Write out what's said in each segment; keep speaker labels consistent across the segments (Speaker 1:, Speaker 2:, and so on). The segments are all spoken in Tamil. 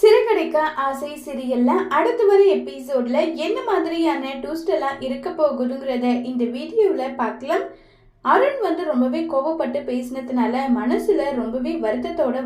Speaker 1: சிறகடிக்க ஆசை சீரியல்ல அடுத்து வர எபிசோட்ல என்ன மாதிரியான ட்விஸ்ட் எல்லாம் இருக்க போகுதுங்கிறத இந்த வீடியோல பார்க்கலாம். அருண் ரொம்பவே கோபப்பட்டு பேசினதுனால மனசுல ரொம்பவே வருத்தத்தோட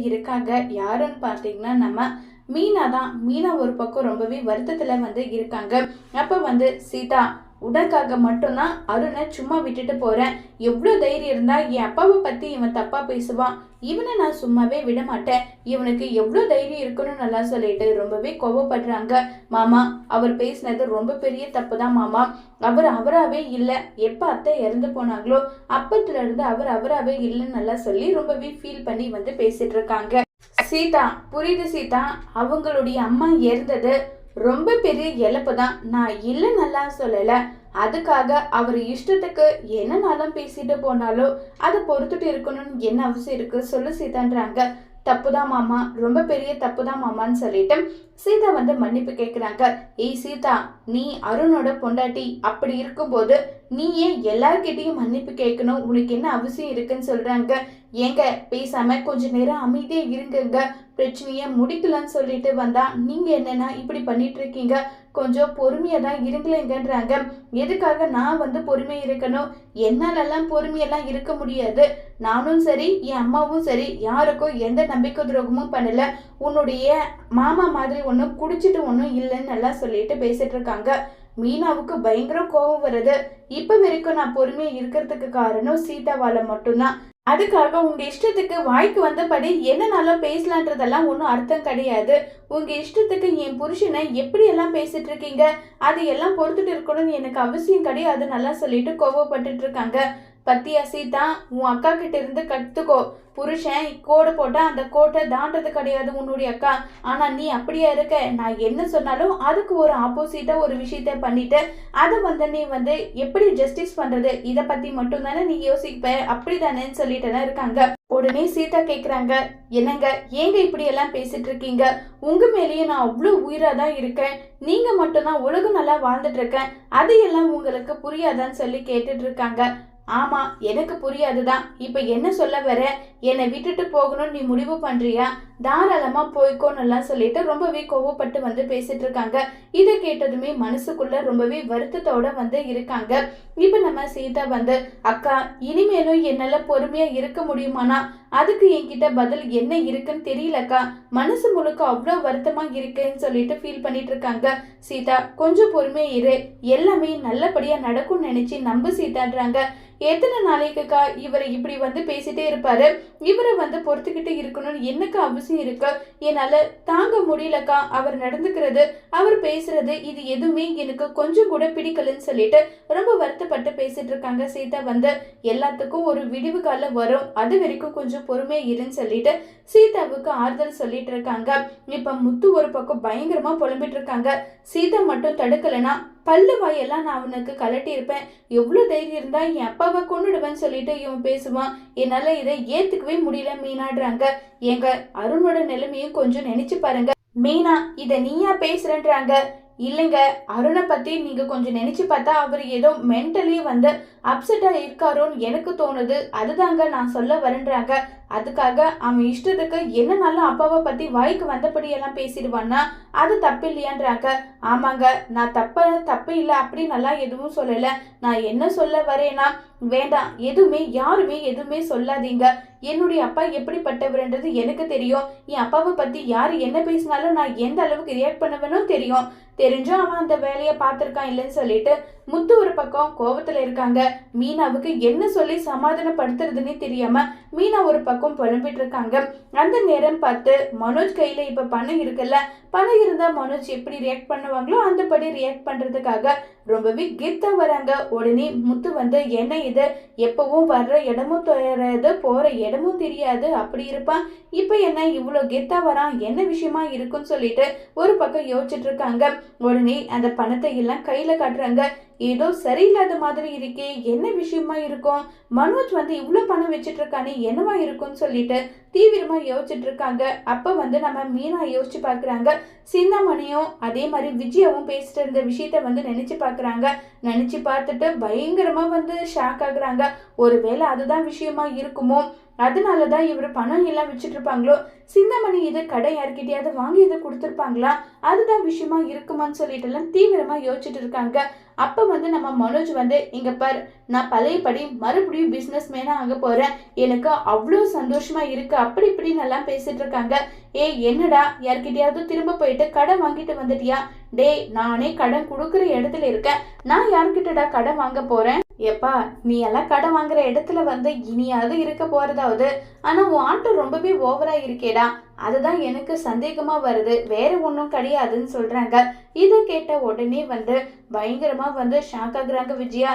Speaker 1: இருக்காங்க. யாருன்னு பார்த்தீங்கன்னா நம்ம மீனா தான். மீனா ஒரு பக்கம் ரொம்பவே வருத்தத்துல இருக்காங்க. அப்ப சீதா, உனக்காக மட்டும்தான் அருணை சும்மா விட்டுட்டு போறேன். எவ்வளோ தைரியம் இருந்தா என் அப்பாவை பத்தி இவன் தப்பா பேசுவான். இவனை நான் சும்மாவே விட மாட்டேன். இவனுக்கு எவ்வளோ தைரியம் இருக்கணும்னு நல்லா சொல்லிட்டு ரொம்பவே கோபப்படுறாங்க. மாமா, அவர் பேசினது ரொம்ப பெரிய தப்பு தான் மாமா. அவர் அவராகவே இல்லை. எப்போ அத்தை இறந்து போனாங்களோ அப்பத்துல இருந்து அவர் அவராகவே இல்லைன்னு நல்லா சொல்லி ரொம்பவே ஃபீல் பண்ணி பேசிட்டு இருக்காங்க. சீதா, புரியுது சீதா, அவங்களுடைய அம்மா இறந்தது ரொம்ப பெரிய இழப்பு தான். நான் இல்லை நல்லா சொல்லலை. அதுக்காக அவர் இஷ்டத்துக்கு என்னன்னாலும் பேசிட்டு போனாலும் அதை பொறுத்துட்டு இருக்கணும்னு என்ன அவசியம் இருக்கு சொல்லு சீதான்றாங்க. தப்புதான் மாமா, ரொம்ப பெரிய தப்புதான் மாமான்னு சொல்லிட்டு சீதா மன்னிப்பு கேட்குறாங்க. ஏய் சீதா, நீ அருணோட பொண்டாட்டி. அப்படி இருக்கும்போது நீ ஏன் எல்லார்கிட்டையும் மன்னிப்பு கேட்கணும்? உனக்கு என்ன அவசியம் இருக்குன்னு சொல்றாங்க. ஏங்க பேசாம கொஞ்ச நேரம் அமைதியே இருங்க, பிரச்சனையை முடிக்கலான்னு சொல்லிட்டு வந்தா நீங்க என்னன்னா இப்படி பண்ணிட்டு இருக்கீங்க. கொஞ்சம் பொறுமையா தான் இருங்களேங்கன்றாங்க. எதுக்காக நான் பொறுமையா இருக்கணும்? என்னாலெல்லாம் பொறுமையெல்லாம் இருக்க முடியாது. நானும் சரி என் அம்மாவும் சரி யாருக்கும் எந்த நம்பிக்கை துரோகமும் பண்ணல. உன்னுடைய மாமா மாதிரி ஒன்றும் குடிச்சிட்டு ஒன்றும் இல்லைன்னு நல்லா சொல்லிட்டு பேசிட்டு இருக்காங்க. மீனாவுக்கு பயங்கர கோபம் வருது. இப்ப வரைக்கும் நான் பொறுமையா இருக்கிறதுக்கு காரணம் சீதாவால மட்டும்தான். அதுக்காக உங்க இஷ்டத்துக்கு வாய்க்கு வந்தபடி என்னன்னாலும் பேசலான்றதெல்லாம் ஒன்றும் அர்த்தம் கிடையாது. உங்க இஷ்டத்துக்கு என் புருஷனை எப்படி எல்லாம் பேசிட்டு இருக்கீங்க, அது எல்லாம் பொறுத்துட்டு இருக்கணும்னு எனக்கு அவசியம் கிடையாது நல்லா சொல்லிட்டு கோபப்பட்டுட்டு இருக்காங்க. பத்தியா சீதா, உன் அக்கா கிட்ட இருந்து கத்துக்கோ. புருஷன் கோடு போட்டா அந்த கோட்டை தாண்டது கிடையாது உன்னுடைய அக்கா. ஆனா நீ அப்படியா இருக்க? நான் என்ன சொன்னாலும் அதுக்கு ஒரு ஆப்போசிட்டா ஒரு விஷயத்த பண்ணிட்டு அதை நீ எப்படி ஜஸ்டிஸ் பண்றது, இதை பத்தி மட்டும் தானே நீ யோசிப்ப, அப்படிதானேன்னு சொல்லிட்டு தான் இருக்காங்க. உடனே சீதா கேக்குறாங்க, என்னங்க ஏங்க இப்படி எல்லாம் பேசிட்டு இருக்கீங்க? உங்க மேலேயே நான் அவ்வளோ உயிரா தான் இருக்கேன். நீங்க மட்டும்தான் உலகம் நல்லா வாழ்ந்துட்டு இருக்கேன். அது எல்லாம் உங்களுக்கு புரியாதான்னு சொல்லி கேட்டுட்டு இருக்காங்க. ஆமா, எனக்கு புரியாதுதான். இப்ப என்ன சொல்ல வர? என்னை விட்டுட்டு போகணும்னு நீ முடிவு பண்றியா? தாராளமா போய்க்கோன்னு சொல்லிட்டு ரொம்பவே கோவப்பட்டு பேசிட்டு இருக்காங்க. இதை கேட்டதுமே மனசுக்குள்ள ரொம்பவே வருத்தத்தோட இருக்காங்க. இப்ப நம்ம சீதா அக்கா, இனிமேலும் என்னால பொறுமையா இருக்க முடியுமானா? அதுக்கு என்கிட்ட பதில் என்ன இருக்குன்னு தெரியலக்கா. மனசு முழுக்க அவ்வளோ வருத்தமா இருக்குன்னு சொல்லிட்டு ஃபீல் பண்ணிட்டு இருக்காங்க. சீதா, கொஞ்சம் பொறுமையா இரு, எல்லாமே நல்லபடியா நடக்கும்னு நினைச்சு நம்பு சீதான்றாங்க. எத்தனை நாளைக்குக்கா இவரை இப்படி பேசிட்டே இருப்பாரு? இவரை பொறுத்துக்கிட்டு இருக்கணும்னு எனக்கு அவசியம் இருக்கு. என்னால தாங்க முடியலக்கா. அவர் நடந்துக்கிறது, அவர் பேசுறது, இது எதுவுமே எனக்கு கொஞ்சம் கூட பிடிக்கலன்னு சொல்லிட்டு ரொம்ப வருத்தப்பட்டு பேசிட்டு இருக்காங்க. சீதா எல்லாத்துக்கும் ஒரு விடிவு காலம் வரும், அது வரைக்கும் கொஞ்சம் பொறுமையா இருன்னு சொல்லிட்டு சீதாவுக்கு ஆறுதல் சொல்லிட்டு இருக்காங்க. இப்ப முத்து ஒரு பக்கம் பயங்கரமா புலம்பிட்டு இருக்காங்க. சீதா மட்டும் தடுக்கலனா பல்லு வாயெல்லாம் நான் அவனுக்கு கலட்டி இருப்பேன். எவ்வளவு தைரியம் இருந்தா என் அப்பாவை கொண்டுடுவேன்னு சொல்லிட்டு இவன் பேசுவான். என்னால இதை ஏத்துக்கவே முடியல மீனாடுறாங்க. எங்க அருணோட நிலைமையும் கொஞ்சம் நினைச்சு பாருங்க. மீனா, இத நீயா பேசுறேன்றாங்க. இல்லைங்க, அருணை பத்தி நீங்க கொஞ்சம் நினைச்சு பார்த்தா அவர் ஏதோ மென்டலி அப்செட்டா இருக்காரோன்னு எனக்கு தோணுது. அதுதாங்க நான் சொல்ல வரேன்றாங்க. அதுக்காக அவன் இஷ்டத்துக்கு என்னன்னாலும் அப்பாவை பத்தி வாய்க்கு வந்தபடி எல்லாம் பேசிடுவான்னா அது தப்பு இல்லையான்றாங்க. ஆமாங்க, நான் தப்பு இல்லை அப்படி நல்லா எதுவும் சொல்லல. நான் என்ன சொல்ல வரேன்னா, வேண்டாம், யாருமே எதுவுமே சொல்லாதீங்க. என்னுடைய அப்பா எப்படிப்பட்டவர்ன்றது எனக்கு தெரியும். என் அப்பாவை பத்தி யாரு என்ன பேசினாலும் நான் எந்த அளவுக்கு ரியாக்ட் பண்ணுவேனும் தெரியும். தெரிஞ்சும் அவன் அந்த வேலையை பார்த்துருக்கான் இல்லைன்னு சொல்லிட்டு முத்து ஒரு பக்கம் கோவத்துல இருக்காங்க. மீனாவுக்கு என்ன சொல்லி சமாதானப்படுத்துறதுன்னு தெரியாம மீனா ஒரு பக்கம் புலம்பிட்டு இருக்காங்க. அந்த நேரம் பார்த்து மனோஜ் கையில இப்ப பணம் இருக்குல்ல, பணம் இருந்தா மனோஜ் எப்படி ரியாக்ட் பண்ணுவாங்களோ அந்தபடி ரியாக்ட் பண்றதுக்காக ரொம்பவே கெத்தா வராங்க. உடனே முத்து என்ன இது, எப்பவும் வர்ற இடமும் தெரியாது, போற இடமும் தெரியாது, அப்படி இருப்பான். இப்ப என்ன இவ்வளவு கெத்தா வரான், என்ன விஷயமா இருக்குன்னு சொல்லிட்டு ஒரு பக்கம் யோசிச்சுட்டு இருக்காங்க. உடனே அந்த பணத்தை எல்லாம் கையில காட்டுறாங்க. ஏதோ சரியில்லாத மாதிரி இருக்கே, என்ன விஷயமா இருக்கும்? மனோஜ் இவ்வளவு பணம் வச்சுட்டு இருக்கானே, என்னவா இருக்கும்னு சொல்லிட்டு தீவிரமா யோசிச்சுட்டு இருக்காங்க. அப்ப நம்ம மீனா யோசிச்சு பாக்குறாங்க. சின்னமணியும் அதே மாதிரி விஜயாவும் பேசிட்டு இருந்த விஷயத்த நினைச்சு பாக்குறாங்க. நினைச்சு பார்த்துட்டு பயங்கரமா ஷாக் ஆகுறாங்க. ஒருவேளை அதுதான் விஷயமா இருக்குமோ? அதனாலதான் இவர் பணம் எல்லாம் வச்சுட்டு இருப்பாங்களோ, சிந்தாமணி இது கடை யார்கிட்டயாவது வாங்கி இதை கொடுத்துருப்பாங்களா, அதுதான் விஷயமா இருக்குமான்னு சொல்லிட்டு எல்லாம் தீவிரமா யோசிச்சுட்டு இருக்காங்க. அப்ப நம்ம மனோஜ் இங்க பாரு, நான் பழையபடி மறுபடியும் பிசினஸ் மேனா ஆக போறேன், எனக்கு அவ்வளோ சந்தோஷமா இருக்கு அப்படி இப்படின்னு எல்லாம் பேசிட்டு இருக்காங்க. என்னடா யார்கிட்டயாவது திரும்ப போயிட்டு கடன் வாங்கிட்டு வந்துட்டியா? நானே கடன் கொடுக்குற இடத்துல இருக்கேன், நான் யார்கிட்டடா கடன் வாங்க போறேன்? எப்பா, நீ எல்லாம் கடன் வாங்குற இடத்துல இனியாவது இருக்க போறதாவது, ஆனா உன் ஆட்டம் ரொம்பவே ஓவரா இருக்கேடா, அதுதான் எனக்கு சந்தேகமா வருது, வேற ஒன்றும் கிடையாதுன்னு சொல்றாங்க. இதை கேட்ட உடனே பயங்கரமா ஷாக் ஆகுறாங்க விஜயா.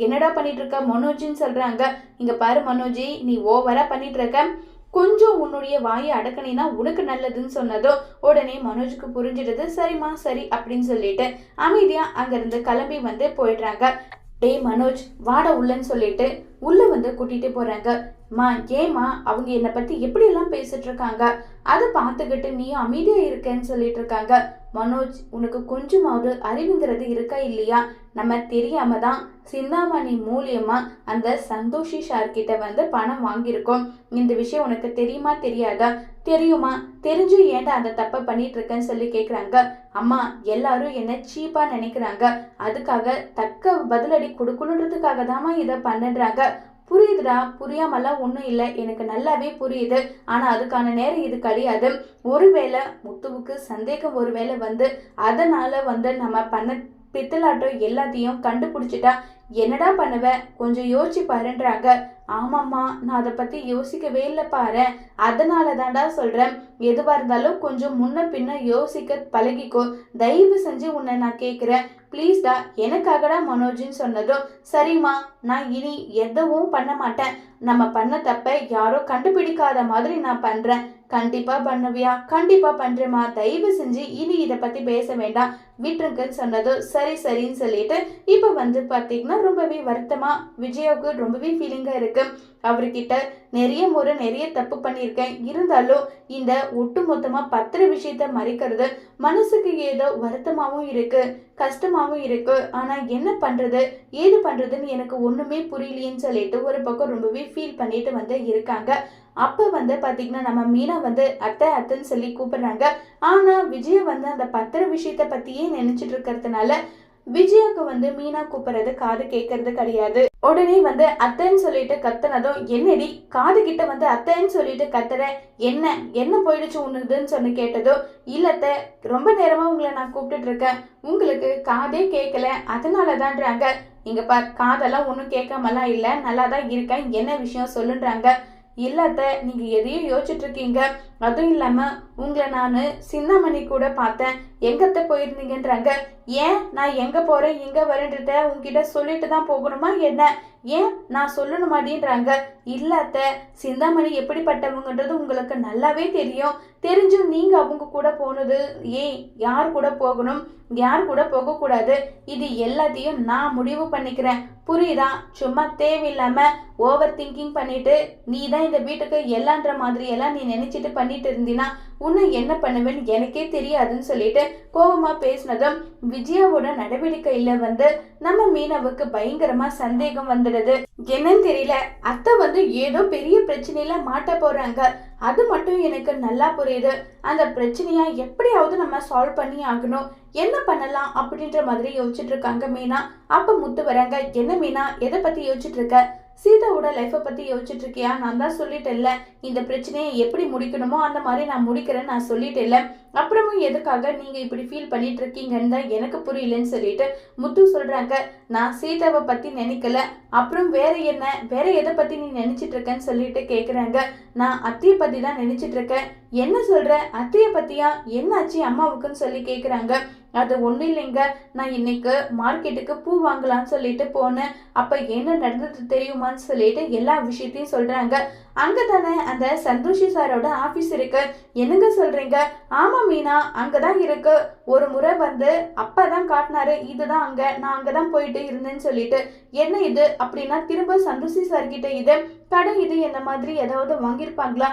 Speaker 1: என்னடா பண்ணிட்டு இருக்க மனோஜின்னு சொல்றாங்க. இங்க பாரு மனோஜி, நீ ஓவரா பண்ணிட்டு இருக்க, கொஞ்சம் உன்னுடைய வாயை அடக்கணினா உனக்கு நல்லதுன்னு சொன்னதோ உடனே மனோஜுக்கு புரிஞ்சிடுது. சரிம்மா சரி அப்படின்னு சொல்லிட்டு அமைதியா அங்கிருந்து கிளம்பி போயிடுறாங்க. மனோஜ் வாட உள்ளன்னு சொல்லிட்டு உள்ள கூட்டிட்டு போறாங்க. ஏமா அவங்க என்னை பத்தி எப்படி எல்லாம் பேசிட்டு இருக்காங்க, அதை பார்த்துக்கிட்டு நீ அமைதியா இருக்கேன்னு சொல்லிட்டு இருக்காங்க. மனோஜ், உனக்கு கொஞ்சமாவது அறிவுங்கிறது இருக்கா இல்லையா? நம்ம தெரியாம தான் சிந்தாமணி மூலியமா அந்த சந்தோஷி ஷார்கிட்ட பணம் வாங்கியிருக்கோம். இந்த விஷயம் உனக்கு தெரியுமா தெரியாதா? தெரியுமா? தெரிஞ்சு ஏன்டா அந்த தப்பை பண்ணிட்டு இருக்கேன்னு சொல்லி கேக்குறாங்க. அம்மா, எல்லாரும் என்ன சீப்பா நினைக்கிறாங்க, அதுக்காக தக்க பதிலடி கொடுக்கணுன்றதுக்காக தாமா இதை பண்ணுறாங்க. புரியுதுடா, புரியாமலாம் ஒன்றும் இல்லை, எனக்கு நல்லாவே புரியுது, ஆனால் அதுக்கான நேரம் இது கிடையாது. ஒருவேளை முத்துவுக்கு சந்தேகம் ஒருவேளை அதனால நம்ம பண்ண பித்தலாட்டம் எல்லாத்தையும் கண்டுபிடிச்சிட்டா என்னடா பண்ணுவ, கொஞ்சம் யோசிச்சு பாருன்றாங்க. ஆமாம்மா, நான் அதை பத்தி யோசிக்கவே இல்லை பாரு, அதனால தாண்டா சொல்றேன், எதுவா இருந்தாலும் கொஞ்சம் முன்ன பின்ன யோசிக்க பழகிக்கோ, தயவு செஞ்சு உன்னை நான் கேட்குறேன் ப்ளீஸ்டா, எனக்காகடா மனோஜின்னு சொன்னதும் சரிம்மா, நான் இனி எதுவும் பண்ண மாட்டேன், நம்ம பண்ண தப்பை யாரோ கண்டுபிடிக்காத மாதிரி நான் பண்றேன். கண்டிப்பா பண்ணுவியா? கண்டிப்பா பண்றேம்மா, தயவு செஞ்சு இனி இதை பத்தி பேச வேண்டாம், விட்டுருங்கன்னு சொன்னதும் சரி சரின்னு சொல்லிட்டு இப்ப பாத்தீங்கன்னா ரொம்பவே வருத்தமா விஜயாவுக்கு ரொம்பவே ஃபீலிங்கா இருக்கு. அவர்கிட்ட நிறைய தப்பு பண்ணியிருக்கேன், இருந்தாலும் இந்த ஒட்டுமொத்தமா பத்திர விஷயத்த மறைக்கிறது மனசுக்கு ஏதோ வருத்தமாவும் இருக்கு, கஷ்டமாவும் இருக்கு. ஆனா என்ன பண்றது ஏது பண்றதுன்னு எனக்கு ஒண்ணுமே புரியலையேன்னு சொல்லிட்டு ஒரு பக்கம் ரொம்பவே ஃபீல் பண்ணிட்டு இருக்காங்க. அப்ப பாத்தீங்கன்னா நம்ம மீனா அத்தை அத்தைன்னு சொல்லி கூப்பிடுறாங்க. ஆனா விஜயா அந்த பத்திர விஷயத்த பத்தியே நினைச்சிட்டு இருக்கிறதுனால விஜயாவுக்கு மீனா கூப்பிடுறது காது கேட்கறது கிடையாது. உடனே அத்தைன்னு சொல்லிட்டு கத்துனதும் என்னடி காது கிட்ட அத்தைன்னு சொல்லிட்டு கத்துற, என்ன என்ன போயிடுச்சு உனக்குன்னு சொல்லி கேட்டதோ, இல்லத்த ரொம்ப நேரமா உங்களை நான் கூப்பிட்டுட்டு இருக்கேன், உங்களுக்கு காதே கேட்கல அதனாலதான்றாங்க. இங்க பார், காதெல்லாம் ஒன்றும் கேட்காமலாம் இல்லை, நல்லா தான் இருக்கேன், என்ன விஷயம் சொல்லுன்றாங்க. இல்லத்த, நீங்க எதையும் யோசிச்சுட்டு இருக்கீங்க, அதுவும் இல்லாம உங்களை நான் சிந்தாமணி கூட பார்த்தேன், எங்கத்த போயிருந்தீங்கன்றாங்க. ஏன் நான் எங்க போறேன் எங்க வரேன்றத உங்ககிட்ட சொல்லிட்டு தான் போகணுமா என்ன? ஏன் நான் சொல்லணுமாடின்றாங்க. இல்லத்த, சிந்தாமணி எப்படிப்பட்டவங்கன்றது உங்களுக்கு நல்லாவே தெரியும், தெரிஞ்சும் நீங்க அவங்க கூட போனது யார் கூட போகணும் யார் கூட போகக்கூடாது, இது எல்லாத்தையும் நான் முடிவு பண்ணிக்கிறேன், புரியுதா? சும்மா தேவையில்லாம ஓவர் திங்கிங் பண்ணிட்டு நீ தான் இந்த வீட்டுக்கு எல்லான்ற மாதிரி எல்லாம் நீ நினைச்சிட்டு பண்ணிட்டு இருந்தீனா உன்னை என்ன பண்ணுவேன்னு எனக்கே தெரியாதுன்னு சொல்லிட்டு கோபமா பேசினதும் விஜயாவோட நடவடிக்கையில நம்ம மீனாவுக்கு பயங்கரமா சந்தேகம் வந்துடுது. என்னன்னு தெரியல, அத்தை ஏதோ பெரிய பிரச்சனையில மாட்ட போறாங்க, அது மட்டும் எனக்கு நல்லா புரியுது. அந்த பிரச்சனையா எப்படியாவது நம்ம சால்வ் பண்ணி ஆகணும், என்ன பண்ணலாம் அப்படின்ற மாதிரி யோசிச்சுட்டு இருக்காங்க மீனா. அப்ப முத்து வராங்க. என்ன மீனா, எதை பத்தி யோசிச்சுட்டு இருக்க? சீதாவோட லைஃப்பை பத்தி யோசிச்சுட்டு இருக்கியா? நான் தான் சொல்லிட்டேன்ல, இந்த பிரச்சனையை எப்படி முடிக்கணுமோ அந்த மாதிரி நான் முடிக்கிறேன்னு நான் சொல்லிட்டேன்ல, அப்புறமும் எதுக்காக நீங்க இப்படி ஃபீல் பண்ணிட்டு இருக்கீங்கன்னு தான் எனக்கு புரியலன்னு சொல்லிட்டு முத்து சொல்றாங்க. நான் சீதாவை பத்தி நினைக்கல, அப்புறம் வேற என்ன, வேற எதை பத்தி நீ நினைச்சிட்டு இருக்கேன்னு சொல்லிட்டு கேக்குறாங்க. நான் அத்தைய பத்தி தான் நினைச்சிட்டு இருக்கேன். என்ன சொல்ற, அத்தைய பத்தியா? என்னாச்சு அம்மாவுக்குன்னு சொல்லி கேக்குறாங்க. அது ஒன்றும் இல்லைங்க, நான் இன்னைக்கு மார்க்கெட்டுக்கு பூ வாங்கலான்னு சொல்லிட்டு போனேன், அப்ப என்ன நடந்தது தெரியுமான்னு சொல்லிட்டு எல்லா விஷயத்தையும் சொல்றாங்க. அங்க தானே அந்த சந்தோஷி சாரோட ஆபீஸ் இருக்கு. என்னங்க சொல்றீங்க? ஆமா மீனா, அங்கதான் இருக்கு. ஒரு முறை அப்பதான் காட்டினாரு, இதுதான் அங்க, நான் அங்கதான் போயிட்டு இருந்தேன்னு சொல்லிட்டு. என்ன இது அப்படின்னா திரும்ப சந்தோஷி சார் கிட்ட இது கடை இது என்ன மாதிரி ஏதாவது வாங்கியிருப்பாங்களா?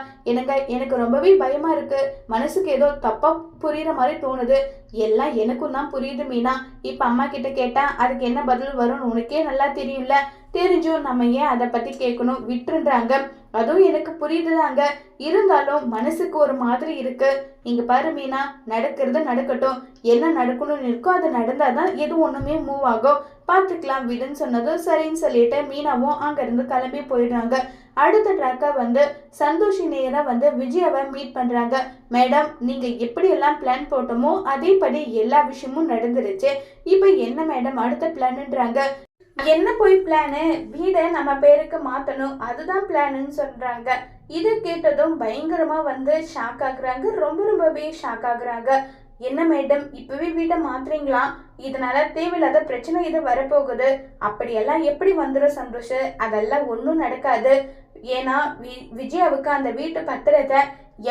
Speaker 1: எனக்கு ரொம்பவே பயமா இருக்கு, மனசுக்கு ஏதோ தப்பா புரியுற மாதிரி தோணுது. எல்லாம் எனக்கும் தான் புரியுது மீனா, இப்ப அம்மா கிட்ட கேட்டா அதுக்கு என்ன பதில் வரும்னு உனக்கே நல்லா தெரியும்ல, தெரிஞ்சும் நம்ம ஏன் அதை பத்தி கேட்கணும், விட்டுன்றாங்க. அதுவும் எனக்கு புரியுதுதாங்க. இருந்தாலும் மனசுக்கு ஒரு மாதிரி இருக்கு. இங்க பாரு மீனா, நடக்கிறது நடக்கட்டும். என்ன நடக்கணும்னு இருக்கோ அது நடந்தாதான் எது ஒண்ணுமே மூவ் ஆகும். பார்த்துக்கலாம் விடுன்னு சொன்னதும் சரின்னு சொல்லிட்டு மீனாவும் அங்கிருந்து கிளம்பி போயிடுறாங்க. அடுத்த ட்ராக்கை சந்தோஷி நேரா விஜயாவை மீட் பண்றாங்க. மேடம், நீங்க எப்படி எல்லாம் பிளான் போட்டோமோ அதேபடி எல்லா விஷயமும் நடந்துருச்சு. இப்ப என்ன மேடம் அடுத்த பிளான்ன்றாங்க. என்ன போய் பிளானு? வீடை நம்ம பேருக்கு மாத்தணும், அதுதான் பிளான்னு சொல்றாங்க. இதை கேட்டதும் பயங்கரமா ஷாக் ஆகுறாங்க. ரொம்பவே ஷாக் ஆகுறாங்க. என்ன மேடம், இப்பவே வீட்டை மாத்துறீங்களா? இதனால தேவையில்லாத பிரச்சனை இது வரப்போகுது. அப்படியெல்லாம் எப்படி வந்துடும் சந்தோஷ்? அதெல்லாம் ஒன்றும் நடக்காது. ஏன்னா விஜயாவுக்கு அந்த வீட்டு பத்திரத்தை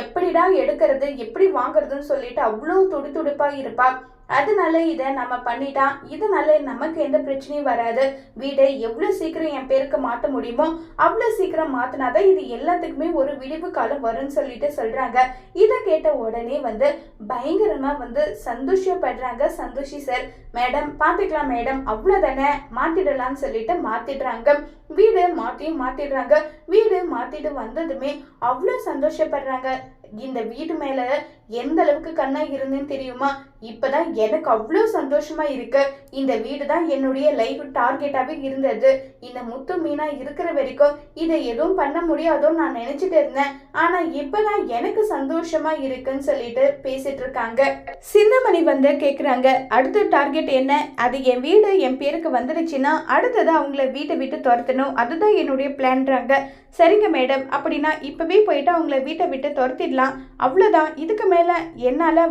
Speaker 1: எப்படிடா எடுக்கிறது, எப்படி வாங்குறதுன்னு சொல்லிட்டு அவ்வளோ துடிப்பா இருப்பா. அதனால இதை நம்ம பண்ணிட்டா இதனால நமக்கு எந்த பிரச்சனையும் வராது. வீடை எவ்வளவு சீக்கிரம் என் பேருக்கு மாற்ற முடியுமோ அவ்வளோ சீக்கிரம் மாத்தினாதான் இது எல்லாத்துக்குமே ஒரு விடிவு காலம் வரும்னு சொல்லிட்டு சொல்றாங்க. இதை கேட்ட உடனே பயங்கரமா சந்தோஷப்படுறாங்க சந்தோஷி சார். மேடம் பாத்துக்கலாம் மேடம், அவ்வளவுதானே, மாத்திடலாம்னு சொல்லிட்டு மாத்திடுறாங்க. வீடு மாத்திடுறாங்க. வீடு மாத்திட்டு வந்ததுமே அவ்வளோ சந்தோஷப்படுறாங்க. இந்த வீடு மேல எந்த அளவுக்கு கண்ணா இருந்தேன்னு தெரியுமா? இப்பதான் எனக்கு அவ்வளோ சந்தோஷமா இருக்கு. இந்த வீடு தான் என்னுடைய லைஃப் டார்கெட்டாவே இருந்தது. இந்த முத்து மீனா இருக்கிற வரைக்கும் இதை எதுவும் பண்ண முடியாதோன்னு நான் நினைச்சிட்டு இருந்தேன். ஆனா இப்பதான் எனக்கு சந்தோஷமா இருக்குன்னு சொல்லிட்டு பேசிட்டு இருக்காங்க. சின்னமணி கேக்குறாங்க, அடுத்த டார்கெட் என்ன? அது என் வீடு என் பேருக்கு வந்துருச்சுன்னா அடுத்தது அவங்கள வீட்டை விட்டு துரத்தணும், அதுதான் என்னுடைய பிளான்றாங்க. சரிங்க மேடம், அப்படின்னா இப்பவே போயிட்டு அவங்கள வீட்டை விட்டு துரத்திடலாம், அவ்வளோதான். இதுக்கு மேல என்னால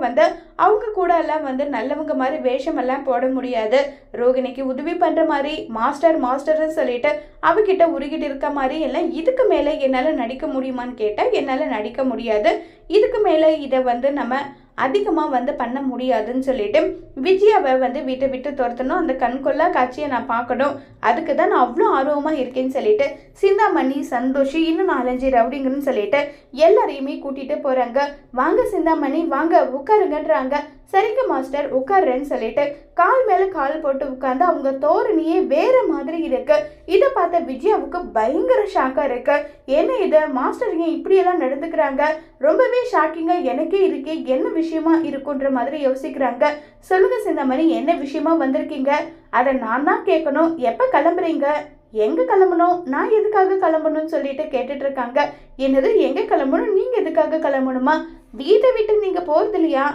Speaker 1: அவங்க கூட எல்லாம் நல்லவங்க மாதிரி வேஷம் எல்லாம் போட முடியாது. ரோகிணிக்கு உதவி பண்ற மாதிரி மாஸ்டர்னு சொல்லிட்டு அவகிட்ட உருகிட்டு இருக்க மாதிரி எல்லாம் இதுக்கு மேல என்னால நடிக்க முடியுமான்னு கேட்டா என்னால நடிக்க முடியாது. இதுக்கு மேல இதை நம்ம அதிகமா பண்ண முடியாதுன்னு சொல்லிட்டு விஜயாவை வீட்டை விட்டு துரத்தணும், அந்த கண்கொள்ளா காட்சியை நான் பார்க்கணும், அதுக்கு தான் நான் அவ்வளோ ஆர்வமா இருக்கேன்னு சொல்லிட்டு சிந்தாமணி சந்தோஷி இன்னும் 4-5 ரவுடிங்கன்னு சொல்லிட்டு எல்லாரையுமே கூட்டிட்டு போறாங்க. வாங்க சிந்தாமணி வாங்க உட்காருங்கன்றாங்க. சரிங்க மாஸ்டர் உட்காருன்னு சொல்லிட்டு கால் மேல கால் போட்டு உட்கார்ந்து அவங்க தோரணியே வேற மாதிரி இருக்கு. இதை பார்த்த விஜயாவுக்கு பயங்கர ஷாக்கா இருக்கு. என்ன இது மாஸ்டர் ஏன் இப்படியெல்லாம் நடந்துக்கிறாங்க? ரொம்பவே ஷாக்கிங்கா எனக்கே இருக்கே, என்ன விஷயமா இருக்குன்ற மாதிரி யோசிக்கிறாங்க. சொல்லுங்க சிந்தாமணி, என்ன விஷயமா வந்திருக்கீங்க? அதை நான் தான் கேட்கணும். எப்ப கிளம்புறீங்க? எங்க கிளம்பணும்? நான் எதுக்காக கிளம்பணும்னு சொல்லிட்டு கேட்டுட்டு இருக்காங்க. என்னது எங்க கிளம்பணும்? நீங்க எதுக்காக கிளம்பணுமா? வீட்டை விட்டு நீங்க போறது இல்லையா?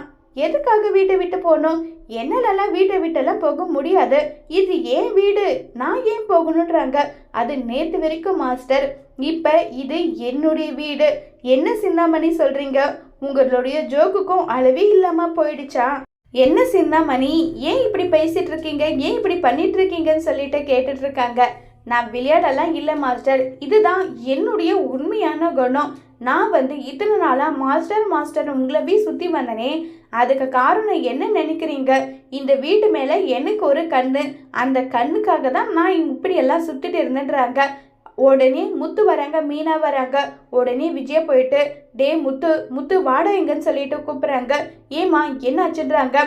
Speaker 1: எதுக்காக வீட்டை விட்டு போகணும்? என்னாலலாம் வீட்டை விட்டெல்லாம் போக முடியாது. இது ஏன் வீடு, நான் ஏன் போகணுன்றாங்க. அது நேற்று வரைக்கும் மாஸ்டர், இப்ப இது என்னுடைய வீடு. என்ன சிந்தாமணி சொல்றீங்க? உங்களுடைய ஜோக்குக்கும் அளவே இல்லாம போயிடுச்சா? என்ன சிந்தாமணி, ஏன் இப்படி பேசிட்டு இருக்கீங்க, ஏன் இப்படி பண்ணிட்டு இருக்கீங்கன்னு சொல்லிட்டு கேட்டுட்டு இருக்காங்க. நான் விளையாடலாம் இல்லை மாஸ்டர், இதுதான் என்னுடைய உண்மையான குணம். நான் இத்தனை நாளா மாஸ்டர் உங்களவே சுத்தி வந்தனே, அதுக்கு காரணம் என்ன நினைக்கிறீங்க? இந்த வீட்டு மேல எனக்கு ஒரு கண்ணு, அந்த கண்ணுக்காக தான் நான் இப்படியெல்லாம் சுத்திட்டு இருந்துன்றாங்க. உடனே முத்து வராங்க, மீனா வராங்க. உடனே விஜயா போயிட்டு டே முத்து வாடா எங்கன்னு சொல்லிட்டு கூப்பிடுறாங்க. ஏமா என்னாச்சுன்றாங்க.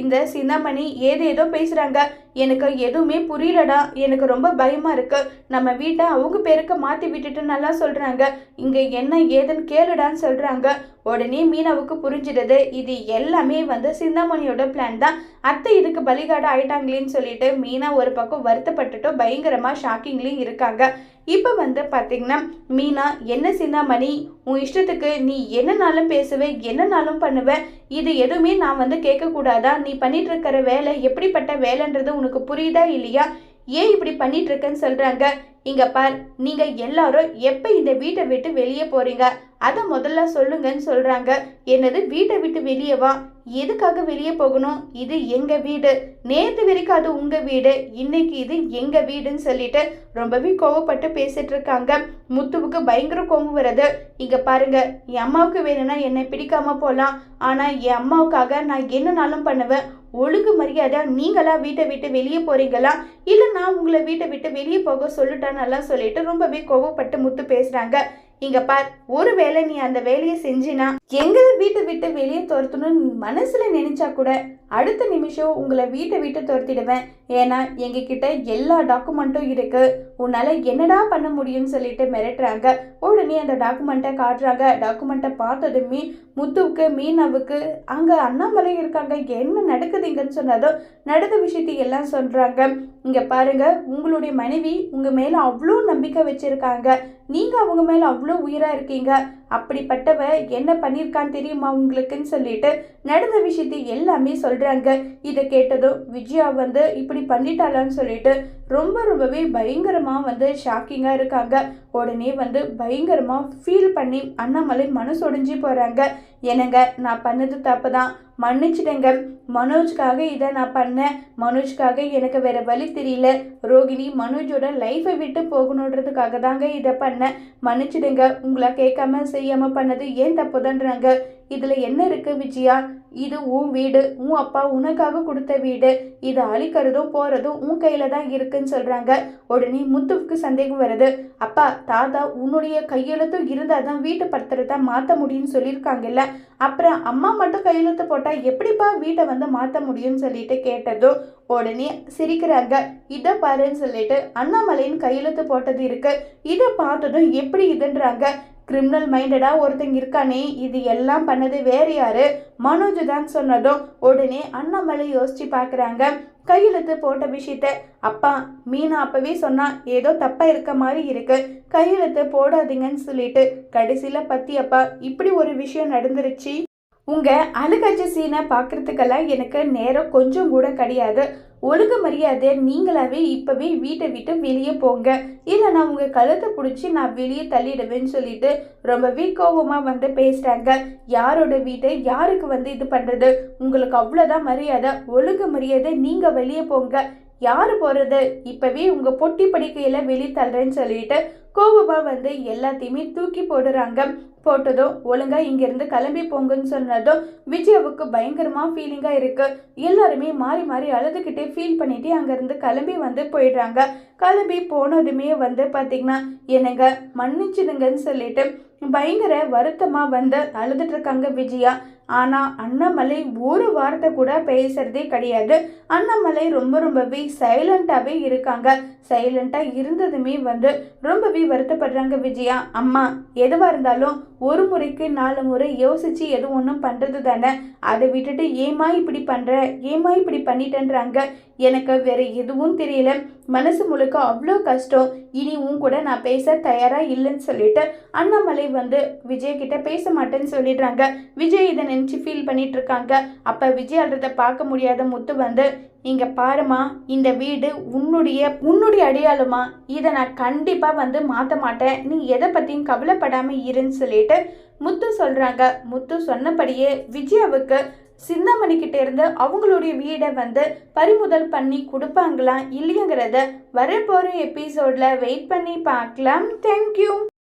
Speaker 1: இந்த சிந்தாமணி ஏதோ பேசுறாங்க, எனக்கு எதுவுமே புரியலடா, எனக்கு ரொம்ப பயமா இருக்கு. நம்ம வீட்டை அவங்க பேருக்கு மாத்தி விட்டுட்டு நல்லா சொல்றாங்க, இங்க என்ன ஏதுன்னு கேளுடான்னு சொல்றாங்க. உடனே மீனாவுக்கு புரிஞ்சிடுது, இது எல்லாமே சிந்தாமணியோட பிளான் தான். அத்தை இதுக்கு பலிகாடு ஆயிட்டாங்களேன்னு சொல்லிட்டு மீனா ஒரு பக்கம் வருத்தப்பட்டுட்டு பயங்கரமா ஷாக்கிங்லேயும் இருக்காங்க. இப்போ பார்த்தீங்கன்னா மீனா, என்ன சிந்தாமணி உன் இஷ்டத்துக்கு நீ என்னனாலும் பேசுவேன், என்னனாலும் பண்ணுவேன், இது எதுவுமே நான் கேட்கக்கூடாதா? நீ பண்ணிட்டு இருக்கிற வேலை எப்படிப்பட்ட வேலைன்றது உனக்கு புரியுதா இல்லையா? ஏன் இப்படி பண்ணிட்டு இருக்கேன்னு சொல்றாங்க. இங்க பார், நீங்க எல்லாரும் எப்ப இந்த வீட்டை விட்டு வெளியே போறீங்க அதை முதல்ல சொல்லுங்கன்னு சொல்றாங்க. என்னது வீட்டை விட்டு வெளியேவா? எதுக்காக வெளியே போகணும்? இது எங்க வீடு, நேற்று வரைக்கும் அது உங்க வீடு, இன்னைக்கு இது எங்க வீடுன்னு சொல்லிட்டு ரொம்பவே கோவப்பட்டு பேசிட்டு இருக்காங்க. முத்துவுக்கு பயங்கர கோவம் வருது. இங்க பாருங்க, என் அம்மாவுக்கு வேணும்னா என்னை பிடிக்காம போலாம், ஆனா என் அம்மாவுக்காக நான் என்னனாலும் பண்ணுவேன். ஒழுங்கு மரியாதை நீங்களா வீட்டை விட்டு வெளியே போறீங்களா, இல்ல நான் உங்களை வீட்டை விட்டு வெளியே போக சொல்லிட்டான்னு சொல்லிட்டு ரொம்பவே கோவப்பட்டு முத்து பேசுறாங்க. இங்க பார், ஒருவேளை நீ அந்த வேலையை செஞ்சினா எங்களை வீட்டை விட்டு வெளியே துரத்தணும்னு மனசுல நினைச்சா கூட அடுத்த நிமிஷம் உங்களை வீட்டை விட்டு துரத்திடுவேன். ஏன்னா எங்ககிட்ட எல்லா டாக்குமெண்ட்டும் இருக்கு, உன்னால என்னடா பண்ண முடியும்னு சொல்லிட்டு மிரட்டுறாங்க. உடனே அந்த டாக்குமெண்ட்டை காட்டுறாங்க. டாக்குமெண்ட்டை பார்த்ததுமே முத்துவுக்கு மீனாவுக்கு அங்க அண்ணாமலை இருக்காங்க, என்ன நடக்குதுங்கன்னு சொன்னதும் நடந்த விஷயத்தை எல்லாம் சொல்றாங்க. இங்க பாருங்க, உங்களுடைய மனைவி உங்க மேல அவ்வளோ நம்பிக்கை வச்சிருக்காங்க, நீங்க அவங்க மேல அவ்வளோ உயிரா இருக்கீங்க, அப்படிப்பட்டவ என்ன பண்ணியிருக்கான்னு தெரியுமா உங்களுக்குன்னு சொல்லிட்டு நடந்த விஷயத்தை எல்லாமே சொல்றாங்க. இதை கேட்டதும் விஜயா இப்படி பண்ணிட்டாளான்னு சொல்லிட்டு ரொம்பவே பயங்கரமா ஷாக்கிங்கா இருக்காங்க. உடனே பயங்கரமா ஃபீல் பண்ணி அண்ணாமலை மனசொடைஞ்சு போறாங்க. என்னங்க, நான் பண்ணது தப்பு தான், மன்னிச்சிடுங்க. மனோஜ்காக இதை நான் பண்ணேன், மனோஜ்காக எனக்கு வேற வழி தெரியல, ரோகிணி மனோஜோட லைஃபை விட்டு போகணுன்றதுக்காக தாங்க இதை பண்ணேன், மன்னிச்சிடுங்க. உங்களை கேட்காம செய்யாம பண்ணது ஏன் தப்புதான்றாங்க. இதுல என்ன இருக்கு விஜயா, இது உன் வீடு, உன் அப்பா உனக்காக கொடுத்த வீடு, இது அழிக்கிறதும் போறதும் உன் கையில தான் இருக்குன்னு சொல்றாங்க. உடனே முத்துவுக்கு சந்தேகம் வருது. அப்பா, தாத்தா உன்னுடைய கையெழுத்தும் இருந்தாதான் வீட்டு பத்திரத்தை மாற்ற முடியும்னு சொல்லியிருக்காங்கல்ல, அப்புறம் அம்மா மட்டும் கையெழுத்து போட்டா எப்படிப்பா வீட்டை மாற்ற முடியும்னு சொல்லிட்டு கேட்டதும் உடனே சிரிக்கிறாங்க. இதை பாருன்னு சொல்லிட்டு அண்ணாமலையின் கையெழுத்து போட்டது இருக்கு, இதை பார்த்ததும் எப்படி இதுன்றாங்க. கிரிமினல் மைண்டடா ஒருத்தங்க இருக்கானே, இது எல்லாம் பண்ணது வேற யாரு, மனோஜ் தான் சொன்னதும் உடனே அண்ணாமலை யோசிச்சு பாக்குறாங்க கையெழுத்து போட்ட விஷயத்த. அப்பா, மீனா அப்பவே சொன்னா ஏதோ தப்பா இருக்க மாதிரி இருக்கு, கையெழுத்து போடாதீங்கன்னு சொல்லிட்டு கடைசியில பத்தியப்பா இப்படி ஒரு விஷயம் நடந்துருச்சு. உங்க அழுகச்ச சீனை பார்க்கறதுக்கெல்லாம் எனக்கு நேரம் கொஞ்சம் கூட கிடையாது, ஒழுங்கு மரியாதை நீங்களாவே இப்பவே வீட்டை விட்டு வெளியே போங்க, இல்லைனா உங்க கழுத்தை பிடிச்சி நான் வெளியே தள்ளிடுவேன்னு சொல்லிட்டு ரொம்பவே கோபமா பேசுறாங்க. யாரோட வீட்டை யாருக்கு இது பண்றது, உங்களுக்கு அவ்வளோதான் மரியாதை, ஒழுங்கு மரியாதை நீங்க வெளியே போங்க, யாரு போறது, இப்பவே உங்க பொட்டி படிக்கையில வெளியே தள்ளுறேன்னு சொல்லிட்டு கோபமா எல்லாத்தையுமே தூக்கி போடுறாங்க. போட்டதும் ஒழுங்கா இங்கிருந்து கிளம்பி போங்கன்னு சொன்னதும் விஜயாவுக்கு பயங்கரமா ஃபீலிங்கா இருக்கு. எல்லாருமே மாறி மாறி அழுதுகிட்டே ஃபீல் பண்ணிட்டு அங்கிருந்து கிளம்பி போயிடுறாங்க. கிளம்பி போனதுமே பாத்தீங்கன்னா என்னங்க மன்னிச்சிடுங்கன்னு சொல்லிட்டு பயங்கர வருத்தமா அழுதுட்டு இருக்காங்க விஜயா. ஆனா அண்ணாமலை ஒரு வார்த்தை கூட பேசுறதே கிடையாது. அண்ணாமலை ரொம்பவே சைலண்டாவே இருக்காங்க. சைலண்டா இருந்ததுமே ரொம்பவே வருத்தப்படுறாங்க விஜயா. அம்மா, எதுவா இருந்தாலும் ஒரு முறைக்கு 4 முறை யோசிச்சு எது ஒன்றும் பண்றது தானே, அதை விட்டுட்டு ஏமா இப்படி பண்ற, ஏமா இப்படி பண்ணிட்டேன்றாங்க. எனக்கு வேற எதுவும் தெரியல, மனசு முழுக்க அவ்வளோ கஷ்டம், இனி உன் கூட நான் பேச தயாரா இல்லைன்னு சொல்லிட்டு அண்ணாமலை விஜய் கிட்ட பேச மாட்டேன்னு சொல்லிடுறாங்க. விஜய் இதை நினைச்சு ஃபீல் பண்ணிட்டு இருக்காங்க. அப்ப விஜய் அழுறத பார்க்க முடியாத முத்து இங்க பாருமா, இந்த வீடு உன்னுடைய அடையாளமா, இதை நான் கண்டிப்பா மாற்ற மாட்டேன், நீ எதை பத்தியும் கவலைப்படாம இருன்னு சொல்லிட்டு முத்து சொல்றாங்க. முத்து சொன்னபடியே விஜயாவுக்கு சிந்தாமணி கிட்ட இருந்து அவங்களுடைய வீடை பறிமுதல் பண்ணி கொடுப்பாங்களா இல்லையாங்கிறத வரப்போற எபிசோட்ல வெயிட் பண்ணி பார்க்கலாம். தேங்க்யூ.